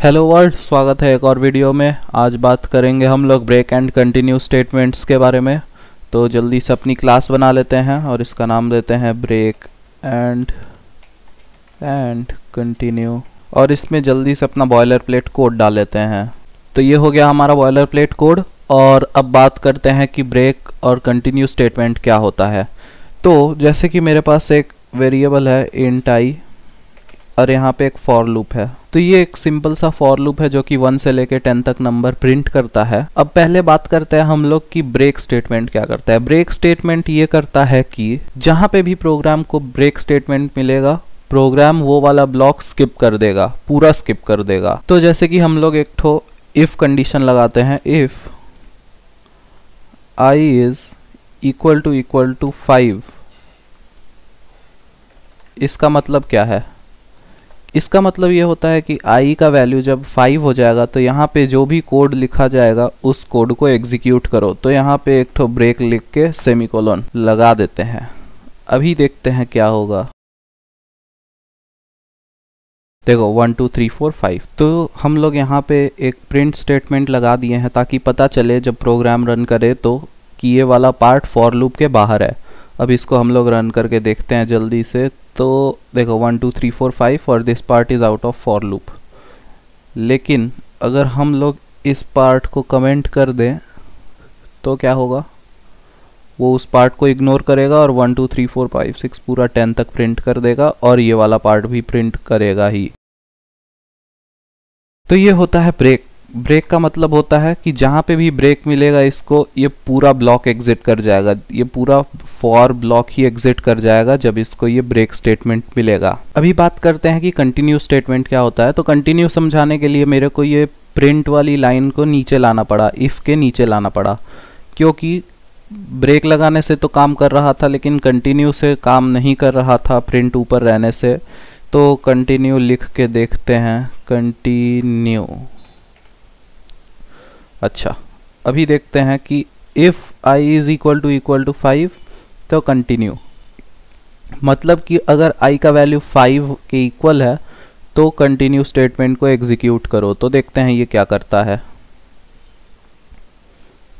Hello world, स्वागत है एक और वीडियो में। आज बात करेंगे हम लोग ब्रेक एंड कंटिन्यू स्टेटमेंट्स के बारे में। तो जल्दी से अपनी क्लास बना लेते हैं और इसका नाम देते हैं ब्रेक एंड कंटिन्यू, और इसमें जल्दी से अपना बॉयलर प्लेट कोड डाल लेते हैं। तो ये हो गया हमारा बॉयलर प्लेट कोड। और अब बात करते हैं कि ब्रेक और कंटिन्यू स्टेटमेंट क्या होता है। तो जैसे कि मेरे पास एक वेरिएबल है इंट आई और यहाँ पे एक फॉर लूप है। तो ये एक सिंपल सा फॉर लूप है जो कि 1 से लेके 10 तक नंबर प्रिंट करता है। अब पहले बात करते हैं हम लोग कि ब्रेक स्टेटमेंट क्या करता है। ब्रेक स्टेटमेंट ये करता है कि जहाँ पे भी प्रोग्राम को ब्रेक स्टेटमेंट मिलेगा, प्रोग्राम वो वाला ब्लॉक स्किप कर देगा, पूरा स्किप कर देगा। तो जैसे कि हम लोग एक ठो इफ कंडीशन लगाते हैं, if i is equal to 5। इसका मतलब क्या है? इसका मतलब ये होता है कि i का वैल्यू जब 5 हो जाएगा तो यहाँ पे जो भी कोड लिखा जाएगा उस कोड को एग्जीक्यूट करो। तो यहाँ पे एक ठो ब्रेक लिख के सेमीकोलन लगा देते हैं। अभी देखते हैं क्या होगा। देखो 1 2 3 4 5। तो हम लोग यहाँ पे एक प्रिंट स्टेटमेंट लगा दिए हैं ताकि पता चले जब प्रोग्राम रन करे तो कि ये वाला पार्ट फॉर लूप के बाहर है। अब इसको हम लोग रन करके देखते हैं जल्दी से। तो देखो 1 2 3 4 5 और this part is out of for loop. लेकिन अगर हम लोग इस पार्ट को कमेंट कर दें तो क्या होगा? वो उस पार्ट को इग्नोर करेगा और 1 2 3 4 5 6 पूरा 10 तक प्रिंट कर देगा और ये वाला पार्ट भी प्रिंट करेगा ही। तो ये होता है ब्रेक। ब्रेक का मतलब होता है कि जहाँ पे भी ब्रेक मिलेगा इसको, ये पूरा ब्लॉक एग्जिट कर जाएगा। ये पूरा फॉर ब्लॉक ही एग्जिट कर जाएगा जब इसको ये ब्रेक स्टेटमेंट मिलेगा। अभी बात करते हैं कि कंटिन्यू स्टेटमेंट क्या होता है। तो कंटिन्यू समझाने के लिए मेरे को ये प्रिंट वाली लाइन को नीचे लाना पड़ा, इफ़ के नीचे लाना पड़ा, क्योंकि ब्रेक लगाने से तो काम कर रहा था लेकिन कंटिन्यू से काम नहीं कर रहा था प्रिंट ऊपर रहने से। तो कंटिन्यू लिख के देखते हैं, कंटिन्यू। अच्छा, अभी देखते हैं कि if i is equal to 5 तो कंटिन्यू, मतलब कि अगर i का वैल्यू 5 के इक्वल है तो कंटिन्यू स्टेटमेंट को एग्जीक्यूट करो। तो देखते हैं ये क्या करता है।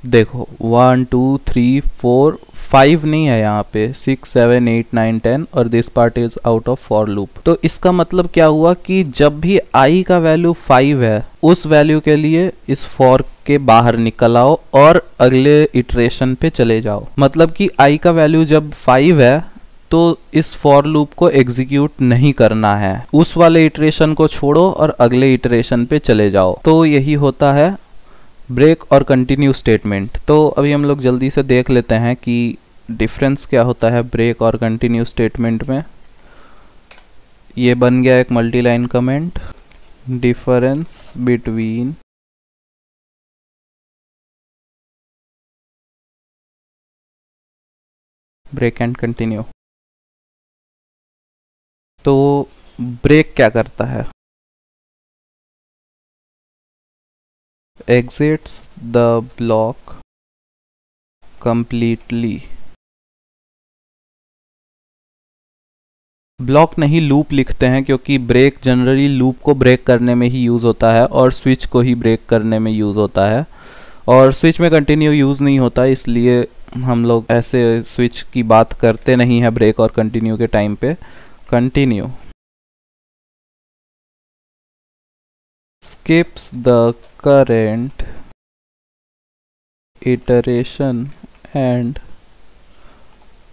देखो 1 2 3 4 5 नहीं है यहाँ पे, 6 7 8 9 10 और this part is out of for loop. तो इसका मतलब क्या हुआ कि जब भी i का वैल्यू 5 है उस वैल्यू के लिए इस फॉर के बाहर निकल आओ और अगले इटरेशन पे चले जाओ। मतलब कि i का वैल्यू जब 5 है तो इस फॉर लूप को एग्जीक्यूट नहीं करना है, उस वाले इटरेशन को छोड़ो और अगले इटरेशन पे चले जाओ। तो यही होता है ब्रेक और कंटिन्यू स्टेटमेंट। तो अभी हम लोग जल्दी से देख लेते हैं कि डिफरेंस क्या होता है ब्रेक और कंटिन्यू स्टेटमेंट में। ये बन गया एक multi line comment, difference between break and continue. तो ब्रेक क्या करता है? exits the block completely। Block नहीं, लूप लिखते हैं क्योंकि ब्रेक जनरली लूप को ब्रेक करने में ही यूज़ होता है और स्विच को ही ब्रेक करने में यूज़ होता है। और स्विच में कंटिन्यू यूज़ नहीं होता, इसलिए हम लोग ऐसे स्विच की बात करते नहीं हैं ब्रेक और कंटिन्यू के टाइम पे। Continue skips the current iteration and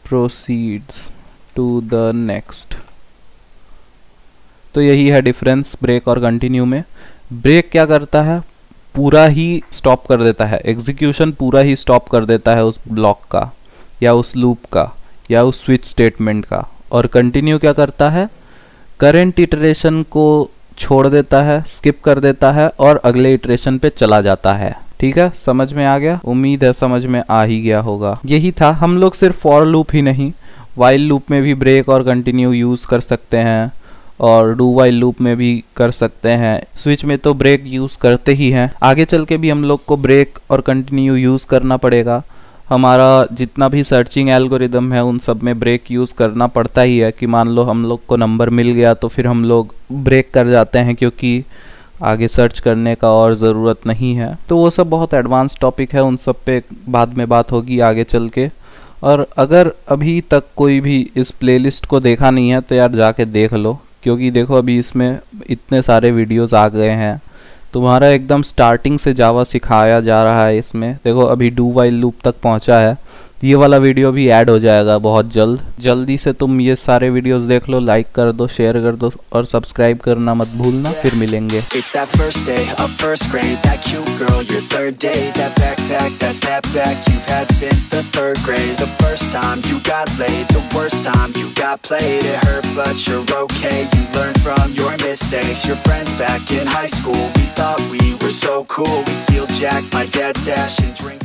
proceeds to the next। तो यही है डिफरेंस ब्रेक और कंटिन्यू में। ब्रेक क्या करता है? पूरा ही स्टॉप कर देता है, एग्जीक्यूशन पूरा ही स्टॉप कर देता है उस ब्लॉक का या उस लूप का या उस स्विच स्टेटमेंट का। और कंटिन्यू क्या करता है? करंट इटरेशन को छोड़ देता है, स्किप कर देता है और अगले इटरेशन पे चला जाता है। ठीक है, समझ में आ गया? उम्मीद है समझ में आ ही गया होगा। यही था। हम लोग सिर्फ फॉर लूप ही नहीं, वाइल लूप में भी ब्रेक और कंटिन्यू यूज़ कर सकते हैं और डू वाइल लूप में भी कर सकते हैं। स्विच में तो ब्रेक यूज़ करते ही हैं, आगे चल के भी हम लोग को ब्रेक और कंटिन्यू यूज़ करना पड़ेगा। हमारा जितना भी सर्चिंग एल्गोरिदम है उन सब में ब्रेक यूज़ करना पड़ता ही है कि मान लो हम लोग को नंबर मिल गया तो फिर हम लोग ब्रेक कर जाते हैं, क्योंकि आगे सर्च करने का और ज़रूरत नहीं है। तो वो सब बहुत एडवांस टॉपिक है, उन सब पे बाद में बात होगी आगे चल के। और अगर अभी तक कोई भी इस प्लेलिस्ट को देखा नहीं है तो यार जाके देख लो, क्योंकि देखो अभी इसमें इतने सारे वीडियोस आ गए हैं। तुम्हारा एकदम स्टार्टिंग से जावा सिखाया जा रहा है इसमें। देखो अभी डू वाइल लूप तक पहुंचा है। ये वाला वीडियो भी ऐड हो जाएगा बहुत जल्दी से। तुम ये सारे वीडियोस देख लो, लाइक कर दो, शेयर कर दो और सब्सक्राइब करना मत भूलना। फिर मिलेंगे। It's that first day of first grade, that cute girl, your third date, that backpack, that snapback you've had since the third grade. The first time you got laid, the worst time you got played. It hurt but you're okay, you learned from your mistakes. Your friends back in high school, we thought we were so cool. We'd steal Jack, my dad's stash, and drink